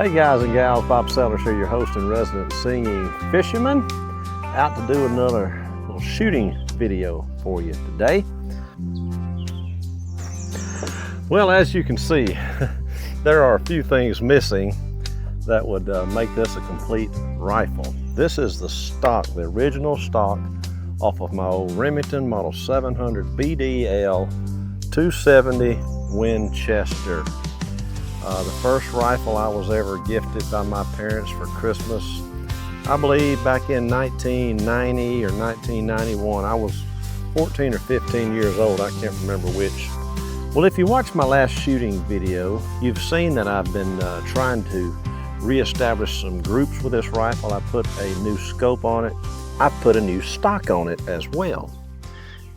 Hey guys and gals, Bob Sellers here, your host and resident singing fisherman, out to do another little shooting video for you today. Well, as you can see, there are a few things missing that would make this a complete rifle. This is the stock, the original stock off of my old Remington Model 700 BDL 270 Winchester. The first rifle I was ever gifted by my parents for Christmas, I believe back in 1990 or 1991. I was 14 or 15 years old, I can't remember which. Well, if you watch my last shooting video, you've seen that I've been trying to reestablish some groups with this rifle. I put a new scope on it. I put a new stock on it as well.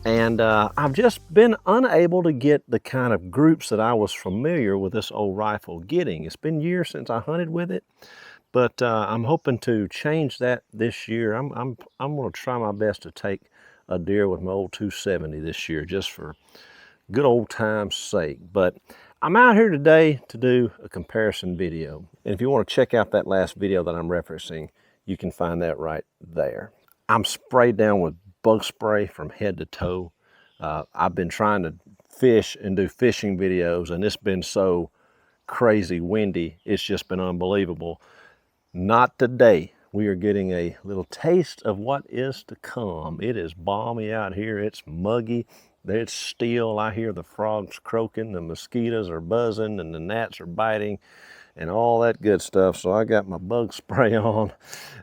And I've just been unable to get the kind of groups that I was familiar with this old rifle getting. It's been years since I hunted with it, but I'm hoping to change that this year. I'm going to try my best to take a deer with my old 270 this year, just for good old time's sake. But I'm out here today to do a comparison video. And if you want to check out that last video that I'm referencing, you can find that right there. I'm sprayed down with bug spray from head to toe. I've been trying to fish and do fishing videos, and it's been so crazy windy. It's just been unbelievable. Not today. We are getting a little taste of what is to come. It is balmy out here. It's muggy. It's still. I hear the frogs croaking, the mosquitoes are buzzing, and the gnats are biting, and all that good stuff. So I got my bug spray on,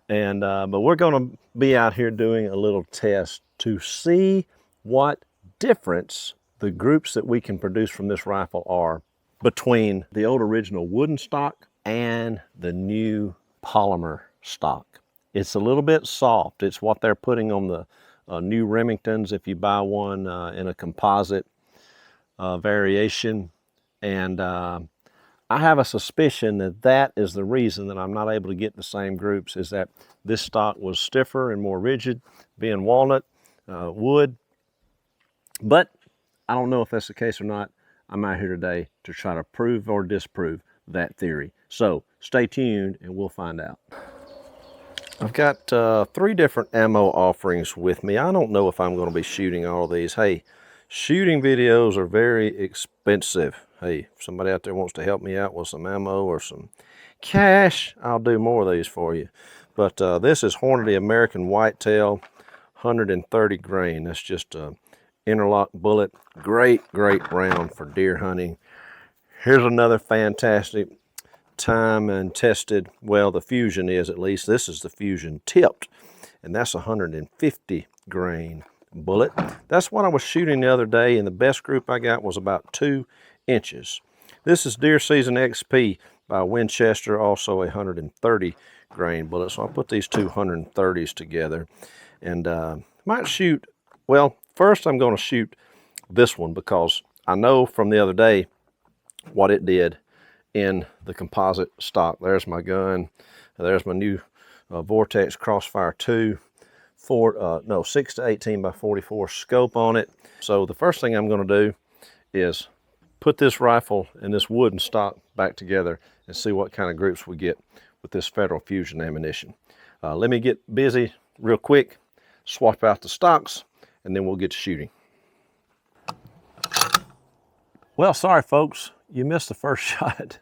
and but we're going to be out here doing a little test to see what difference the groups that we can produce from this rifle are between the old original wooden stock and the new polymer stock. It's a little bit soft. It's what they're putting on the new Remingtons if you buy one in a composite variation. And I have a suspicion that that is the reason that I'm not able to get the same groups, is that this stock was stiffer and more rigid, being walnut wood. But I don't know if that's the case or not. I'm out here today to try to prove or disprove that theory. So stay tuned and we'll find out. I've got 3 different ammo offerings with me. I don't know if I'm going to be shooting all of these. Hey, shooting videos are very expensive. Hey, if somebody out there wants to help me out with some ammo or some cash, I'll do more of these for you. But this is Hornady American Whitetail, 130 grain. That's just a interlock bullet. Great round for deer hunting. Here's another fantastic time and tested, well, the Fusion is, at least. This is the Fusion tipped, and that's 150 grain bullet. That's what I was shooting the other day, and the best group I got was about 2 inches. This is Deer Season XP by Winchester, also a 130 grain bullet. So I'll put these 2 130s together and might shoot, well, first I'm going to shoot this one because I know from the other day what it did in the composite stock. There's my gun. There's my new Vortex Crossfire 2 6 to 18 by 44 scope on it. So the first thing I'm going to do is put this rifle and this wooden stock back together and see what kind of groups we get with this Federal Fusion ammunition. Let me get busy real quick, swap out the stocks, and then we'll get to shooting. Well, sorry folks, you missed the first shot.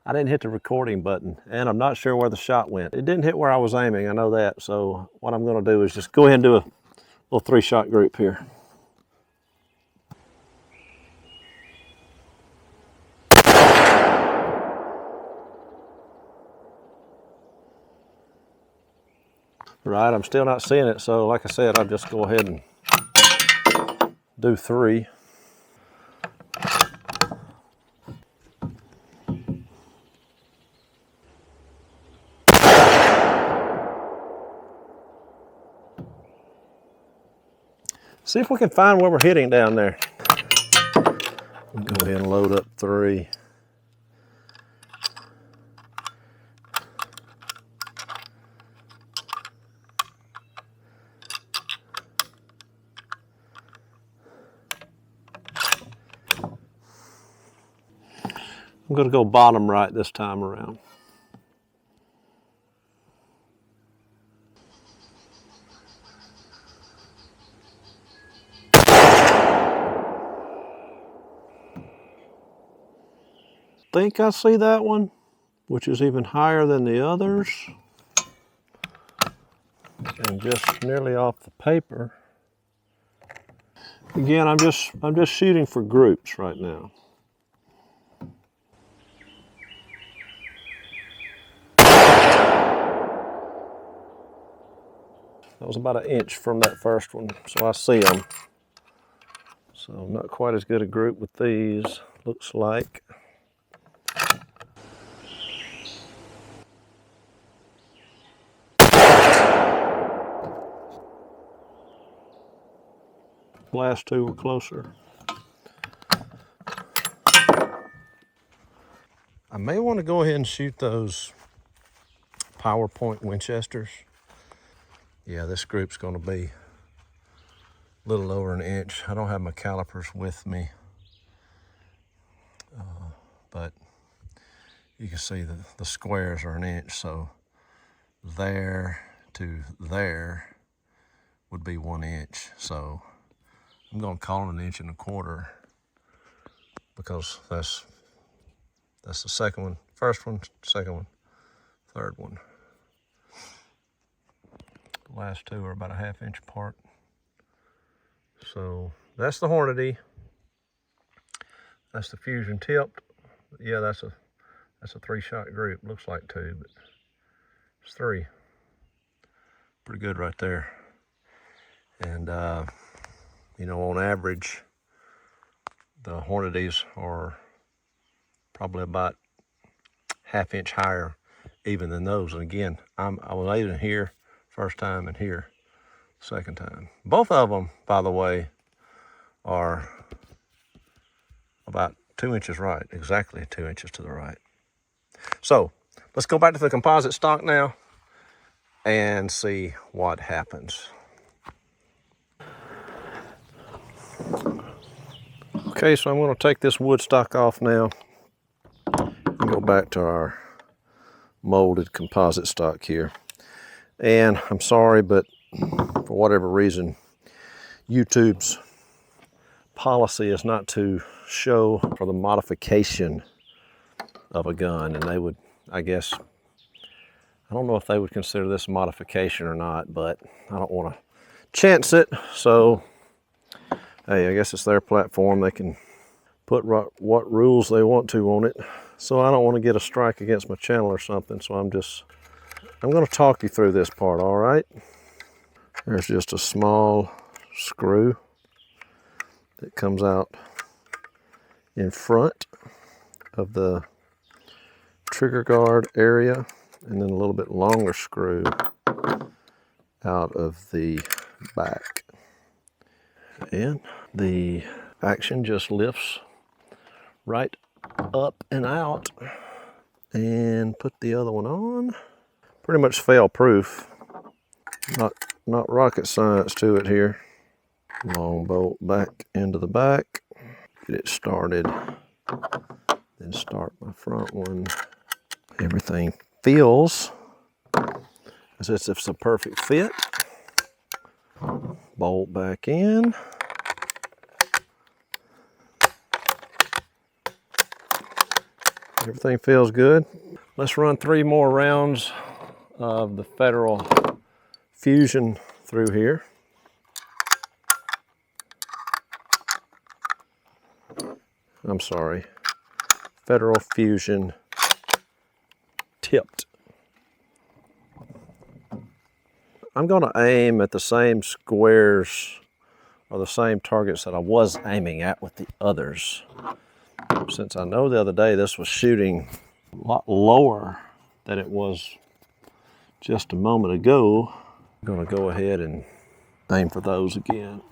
I didn't hit the recording button, and I'm not sure where the shot went. It didn't hit where I was aiming, I know that. So what I'm going to do is just go ahead and do a little 3-shot group here. Right, I'm still not seeing it, so like I said, I'll just go ahead and do 3. See if we can find where we're hitting down there. Go ahead and load up 3. I'm going to go bottom right this time around. think I see that one, which is even higher than the others. And just nearly off the paper. Again, I'm just shooting for groups right now. That was about 1 inch from that first one, so I see them. So not quite as good a group with these, looks like. Last two were closer. I may want to go ahead and shoot those PowerPoint Winchesters. Yeah, this group's going to be a little over 1 inch. I don't have my calipers with me, but you can see the squares are 1 inch, so there to there would be 1 inch. So I'm going to call it 1 1/4 inches because that's the second one, first one, second one, third one. The last two are about 1/2 inch apart. So that's the Hornady. That's the Fusion tipped. Yeah, that's a 3-shot group. Looks like 2, but it's 3. Pretty good right there. And you know, on average, the Hornadys are probably about 1/2 inch higher even than those. And again, I was even here first time and here second time. Both of them, by the way, are about 2 inches right, exactly 2 inches to the right. So let's go back to the composite stock now and see what happens. Okay, so I'm going to take this wood stock off now and go back to our molded composite stock here. And I'm sorry, but for whatever reason, YouTube's policy is not to show for the modification of a gun. And they would, I guess, I don't know if they would consider this a modification or not, but I don't want to chance it. So, hey, I guess it's their platform. They can put what rules they want to on it. So I don't want to get a strike against my channel or something. So I'm going to talk you through this part, all right? There's just a small screw that comes out in front of the trigger guard area, and then a little bit longer screw out of the back. And the action just lifts right up and out. And put the other one on. Pretty much fail proof. Not rocket science to it here. Long bolt back into the back. Get it started. Then start my front one. Everything feels as if it's a perfect fit. Bolt back in. Everything feels good. Let's run 3 more rounds of the Federal Fusion through here. I'm sorry, Federal Fusion tipped. I'm going to aim at the same squares or the same targets that I was aiming at with the others. Since I know the other day this was shooting a lot lower than it was just a moment ago, I'm going to go ahead and aim for those again.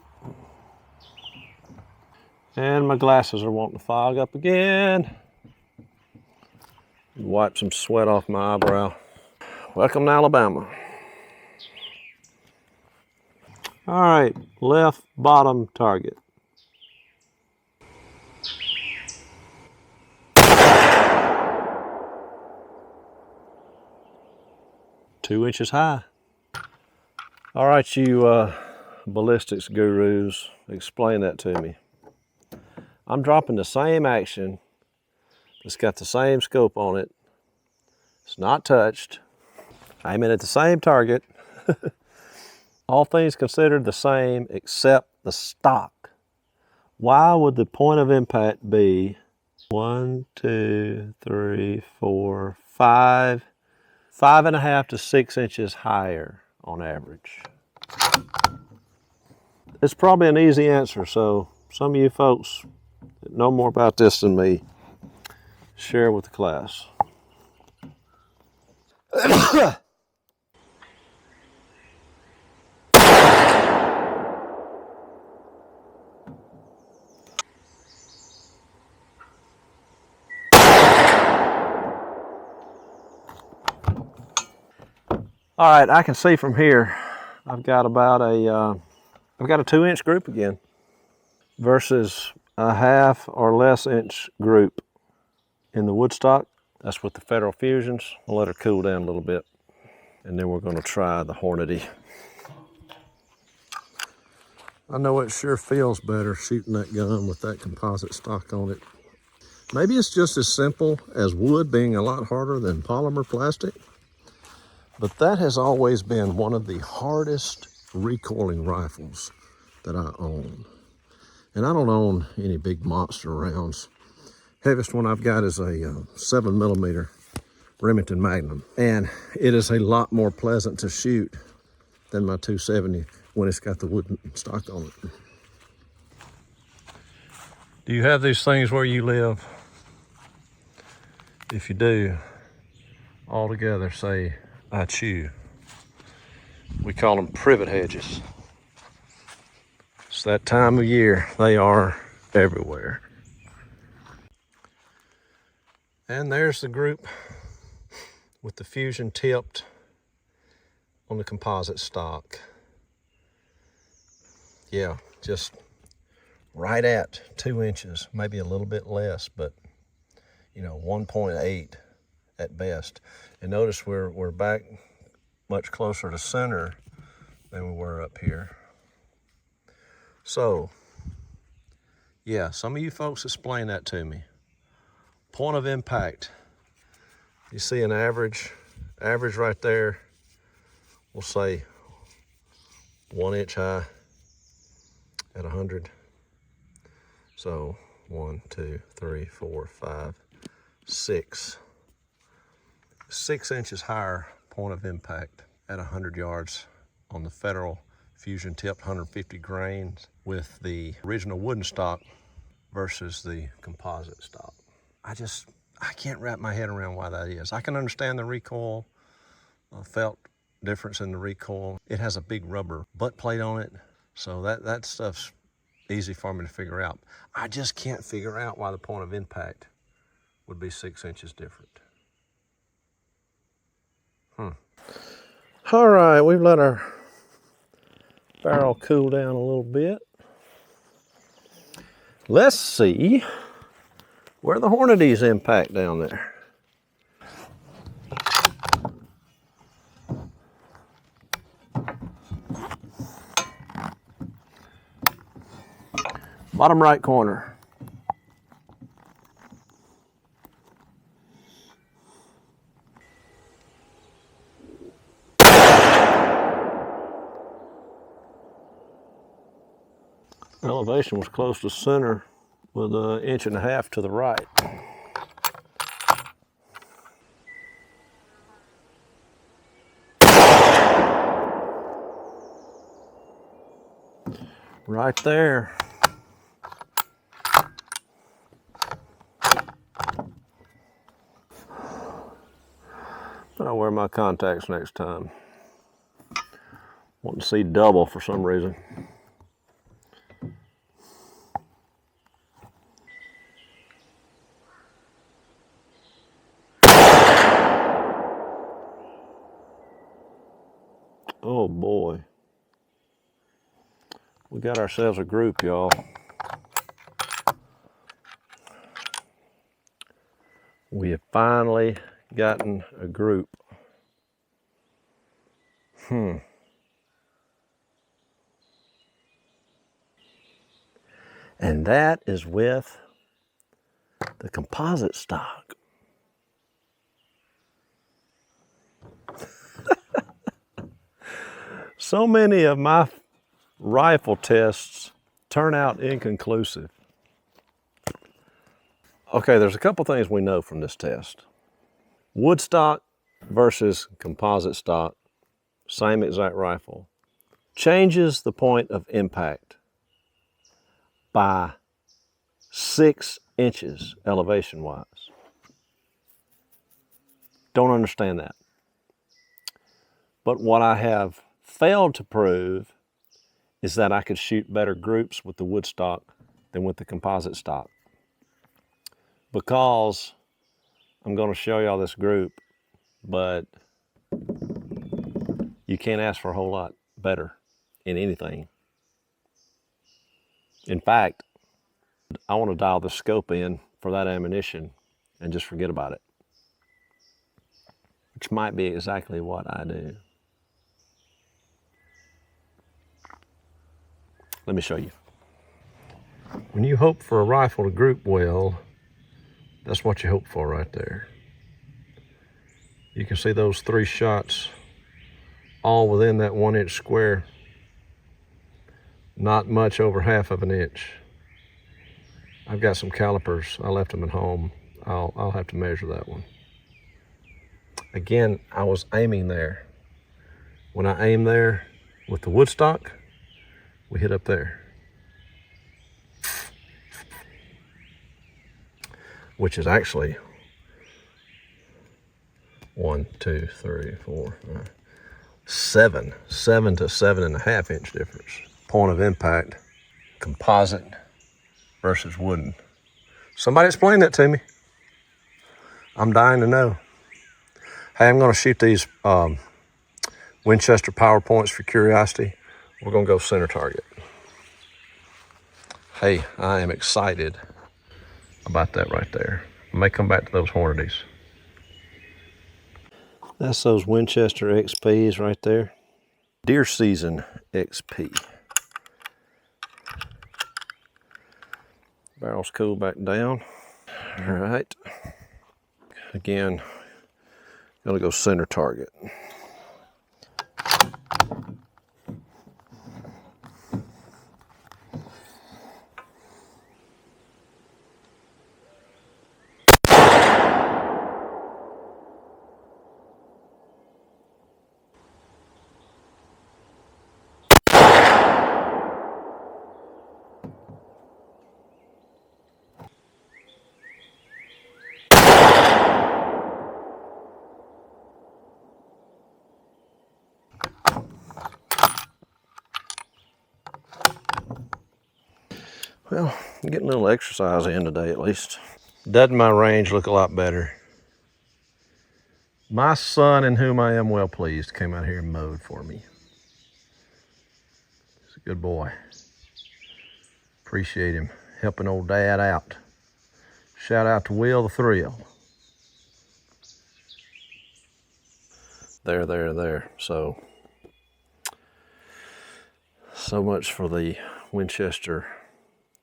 And my glasses are wanting to fog up again. Wipe some sweat off my eyebrow. Welcome to Alabama. All right, left bottom target. Two inches high. All right, you ballistics gurus, explain that to me. I'm dropping the same action It's got the same scope on it. It's not touched. Aiming at the same target. All things considered the same except the stock. Why would the point of impact be 1, 2, 3, 4, 5, 5.5 to 6 inches higher on average? It's probably an easy answer, so some of you folks that know more about this than me, share with the class. All right, I can see from here, I've got about a 2-inch group again versus a 1/2 or less inch group in the wood stock. That's with the Federal Fusions. I'll let her cool down a little bit, and then we're going to try the Hornady. I know it sure feels better shooting that gun with that composite stock on it. Maybe it's just as simple as wood being a lot harder than polymer plastic, but that has always been one of the hardest recoiling rifles that I own. And I don't own any big monster rounds. Heaviest one I've got is a 7mm Remington Magnum. And it is a lot more pleasant to shoot than my 270 when it's got the wooden stock on it. Do you have these things where you live? If you do, all together say, I chew. We call them privet hedges. It's that time of year. They are everywhere. And there's the group with the Fusion tipped on the composite stock. Yeah, just right at 2 inches, maybe a little bit less, but 1.8 at best. And notice we're back much closer to center than we were up here. So, yeah, some of you folks explain that to me. Point of impact. You see an average right there, we'll say 1 inch high at 100. So 1, 2, 3, 4, 5, 6. 6 inches higher point of impact at 100 yards on the Federal Fusion tipped 150 grains with the original wooden stock versus the composite stock. I can't wrap my head around why that is. I can understand the recoil, felt difference in the recoil. It has a big rubber butt plate on it, so that stuff's easy for me to figure out. I just can't figure out why the point of impact would be 6 inches different. All right, we've let our barrel cool down a little bit. Let's see where the Hornady's impact down there. Bottom right corner. Elevation was close to center with 1.5 inches to the right. Right there. But I'll wear my contacts next time. Want to see double for some reason. Oh boy. We got ourselves a group, y'all. We have finally gotten a group. And that is with the composite stock. So many of my rifle tests turn out inconclusive. Okay, there's a couple things we know from this test. Wood stock versus composite stock, same exact rifle, changes the point of impact by 6 inches elevation-wise. Don't understand that. But what I have failed to prove is that I could shoot better groups with the wood stock than with the composite stock. Because I'm going to show y'all this group, but you can't ask for a whole lot better in anything. In fact, I want to dial the scope in for that ammunition and just forget about it, which might be exactly what I do. Let me show you. When you hope for a rifle to group well, that's what you hope for right there. You can see those 3 shots all within that 1 inch square. Not much over half of an inch. I've got some calipers. I left them at home. I'll have to measure that one. Again, I was aiming there. When I aim there with the wood stock, we hit up there. Which is actually 1, 2, 3, 4, 5, 7 to 7.5 inch difference. Point of impact, composite versus wooden. Somebody explain that to me. I'm dying to know. Hey, I'm gonna shoot these Winchester PowerPoints for curiosity. We're gonna go center target. Hey, I am excited about that right there. I may come back to those Hornadies. That's those Winchester XPs right there. Deer season XP. Barrel's cooled back down. All right. Again, gonna go center target. Well, I'm getting a little exercise in today at least. Doesn't my range look a lot better? My son, in whom I am well pleased, came out here and mowed for me. He's a good boy. Appreciate him helping old dad out. Shout out to Will the Thrill. There. So much for the Winchester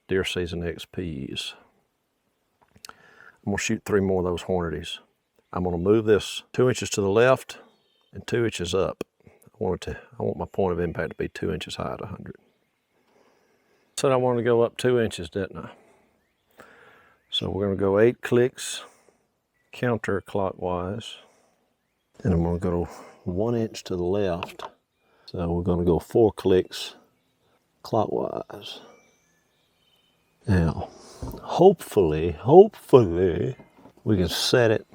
Deer Season XPs. I'm gonna shoot 3 more of those Hornadies. I'm gonna move this 2 inches to the left and 2 inches up. I want my point of impact to be 2 inches high at 100. Said I wanted to go up 2 inches, didn't I? So we're gonna go 8 clicks counterclockwise. And I'm gonna go 1 inch to the left. So we're gonna go 4 clicks clockwise. Now, hopefully, we can set it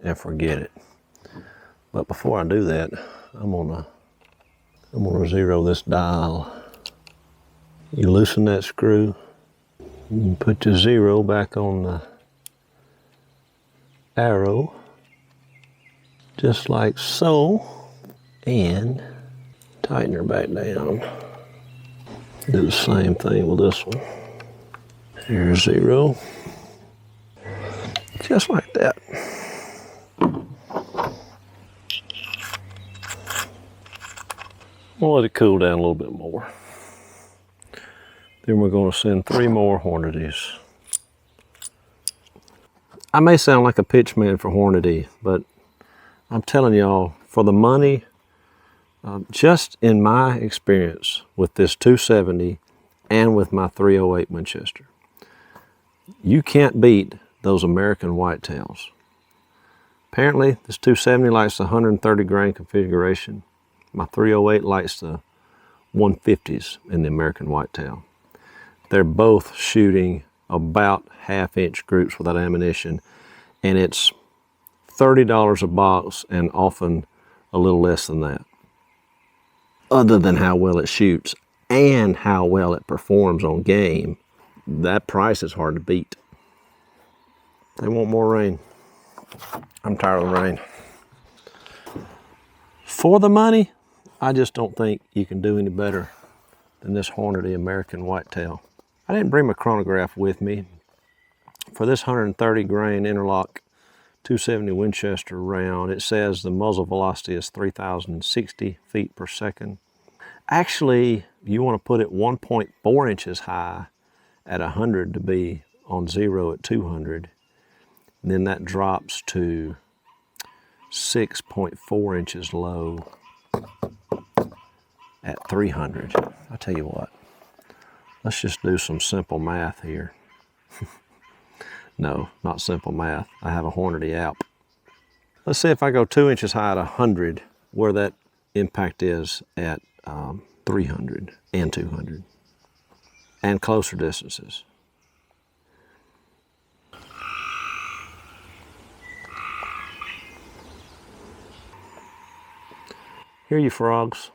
and forget it. But before I do that, I'm gonna zero this dial. You loosen that screw, and put your 0 back on the arrow, just like so, and tighten her back down. Do the same thing with this one. Here's 0. Just like that. We'll let it cool down a little bit more. Then we're going to send 3 more Hornadies. I may sound like a pitch man for Hornady, but I'm telling y'all, for the money, just in my experience with this 270 and with my 308 Winchester, you can't beat those American whitetails. Apparently, this 270 likes the 130 grain configuration. My 308 likes the 150s in the American whitetail. They're both shooting about half-inch groups without ammunition, and it's $30 a box and often a little less than that. Other than how well it shoots and how well it performs on game, that price is hard to beat. They want more rain. I'm tired of the rain. For the money, I just don't think you can do any better than this Hornady American whitetail. I didn't bring my chronograph with me. For this 130 grain interlock 270 Winchester round, it says the muzzle velocity is 3,060 feet per second. Actually, you want to put it 1.4 inches high at 100 to be on 0 at 200. And then that drops to 6.4 inches low at 300. I tell you what, let's just do some simple math here. No, not simple math. I have a Hornady app. Let's see if I go 2 inches high at 100, where that impact is at 300 and 200, and closer distances. Hear you, frogs.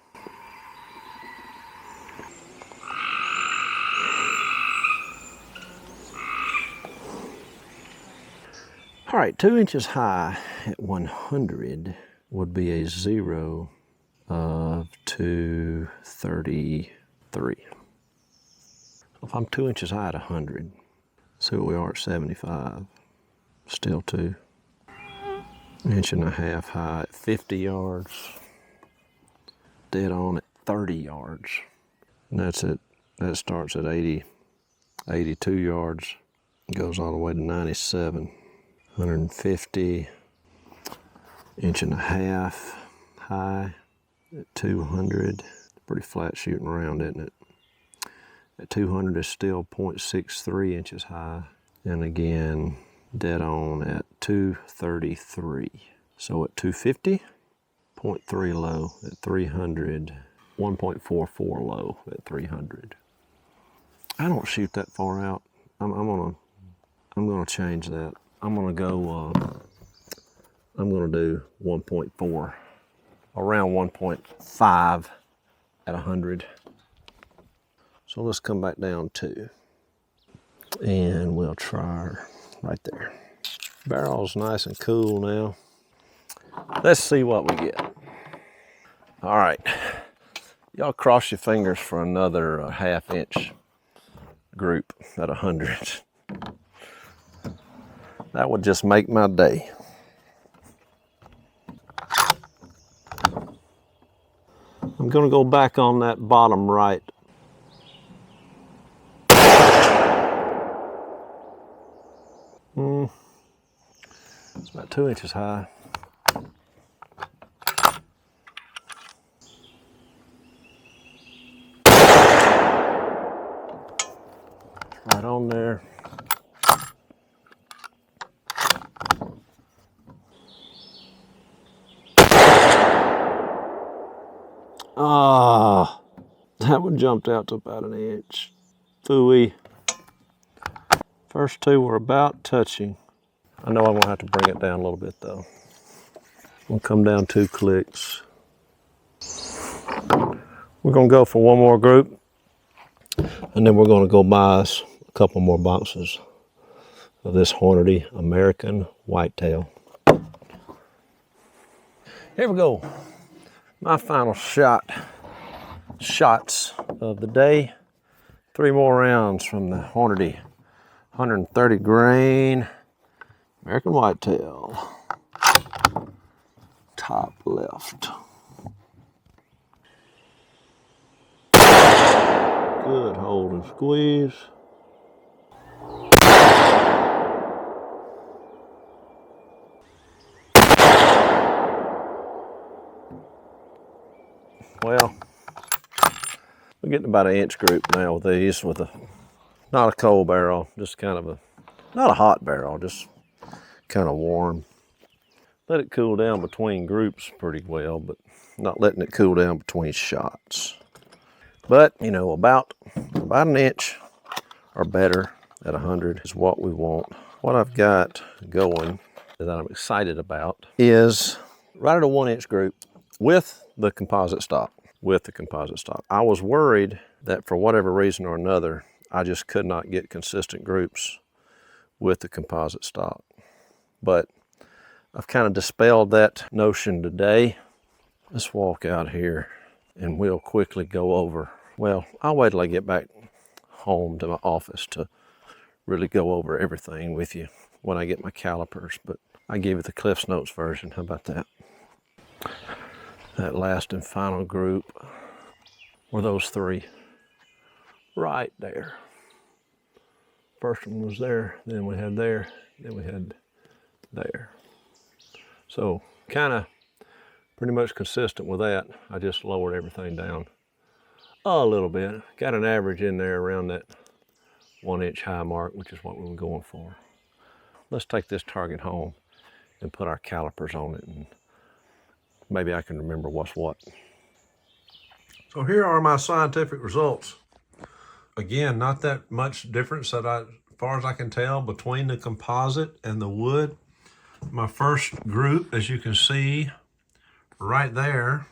All right, 2 inches high at 100 would be a 0 of 233. If I'm 2 inches high at 100, see what we are at 75. Still 2. Inch and a half high at 50 yards. Dead on at 30 yards. And that's it. That starts at 82 yards. Goes all the way to 97. 150. Inch and a half high at 200. Pretty flat shooting around, isn't it? At 200 is still 0.63 inches high. And again, dead on at 233. So at 250, 0.3 low at 300, 1.44 low at 300. I don't shoot that far out. I'm gonna change that. I'm gonna do 1.4, around 1.5 at 100. So let's come back down 2, and we'll try right there. Barrel's nice and cool now. Let's see what we get. All right, y'all cross your fingers for another half-inch group at 100. That would just make my day. I'm gonna go back on that bottom right. It's about 2 inches high. Right on there. Ah, that one jumped out to about an inch. Phooey. First two were about touching. I know I'm gonna have to bring it down a little bit though. We'll come down 2 clicks. We're gonna go for one more group, and then we're gonna go buy us a couple more boxes of this Hornady American whitetail. Here we go. My final shots of the day. 3 more rounds from the Hornady 130 grain American whitetail. Top left. Good hold and squeeze. Well, we're getting about an inch group now with these, with not a cold barrel, just kind of not a hot barrel, just kind of warm. Let it cool down between groups pretty well, but not letting it cool down between shots. But, you know, about an inch or better at 100 is what we want. What I've got going that I'm excited about is right at a 1 inch group with the composite stock. I was worried that for whatever reason or another, I just could not get consistent groups with the composite stock. But I've kind of dispelled that notion today. Let's walk out here and we'll quickly go over. Well, I'll wait till I get back home to my office to really go over everything with you when I get my calipers, but I gave you the Cliff's Notes version. How about that? That last and final group were those three right there. First one was there, then we had there, then we had there. So kind of pretty much consistent with that. I just lowered everything down a little bit. Got an average in there around that 1 inch high mark, which is what we were going for. Let's take this target home and put our calipers on it, and maybe I can remember what's what. So here are my scientific results. Again, not that much difference as far as I can tell between the composite and the wood. My first group, as you can see right there,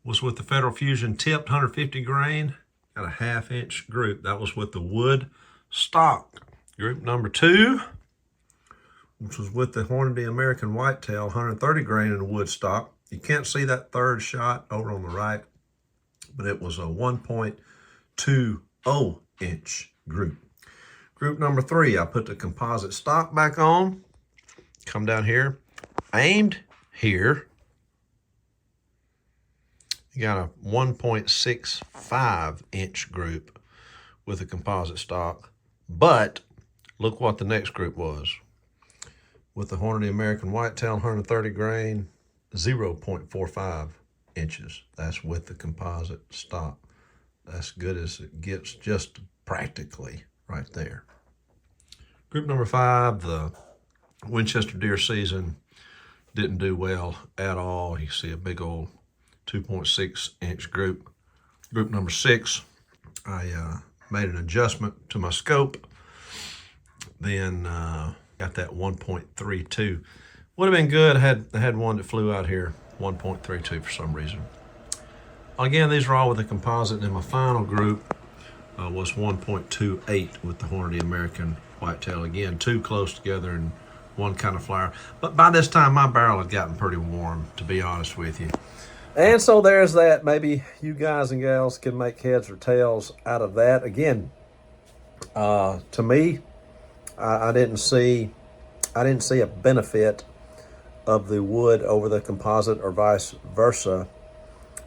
was with the Federal Fusion tipped 150 grain, got a 1/2 inch group. That was with the wood stock. Group number 2, which was with the Hornady American Whitetail 130 grain in the wood stock. You can't see that third shot over on the right, but it was a 1.20 inch group. Group number 3, I put the composite stock back on, come down here, aimed here. You got a 1.65 inch group with a composite stock, but look what the next group was. With the Hornady American Whitetail 130 grain, 0.45 inches. That's with the composite stock. That's good as it gets, just practically right there. Group number 5, the Winchester deer season didn't do well at all. You see a big old 2.6 inch group. Group number 6, I made an adjustment to my scope, then got that 1.32. Would have been good. I had one that flew out here, 1.32 for some reason. Again, these are all with the composite, and my final group was 1.28 with the Hornady American Whitetail. Again, 2 close together and one kind of flower. But by this time, my barrel had gotten pretty warm, to be honest with you. And so there's that. Maybe you guys and gals can make heads or tails out of that. Again, to me, I didn't see a benefit of the wood over the composite or vice versa.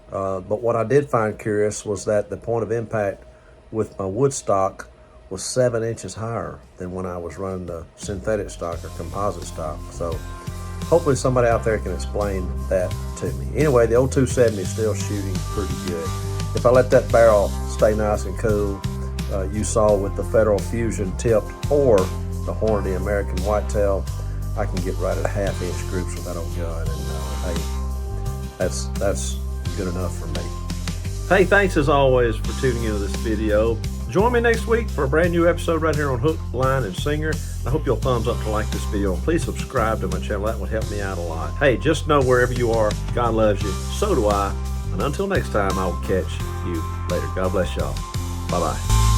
But what I did find curious was that the point of impact with my wood stock was 7 inches higher than when I was running the synthetic stock or composite stock. So hopefully somebody out there can explain that to me. Anyway, the old 270 is still shooting pretty good. If I let that barrel stay nice and cool, you saw with the Federal Fusion tipped or the Hornady American Whitetail, I can get right at a 1/2 inch groups with that old gun, and hey, that's good enough for me. Hey, thanks as always for tuning into this video. Join me next week for a brand new episode right here on Hook, Line, and Singer. I hope you'll thumbs up to like this video, and please subscribe to my channel. That would help me out a lot. Hey, just know wherever you are, God loves you, so do I. And until next time, I will catch you later. God bless y'all. Bye-bye.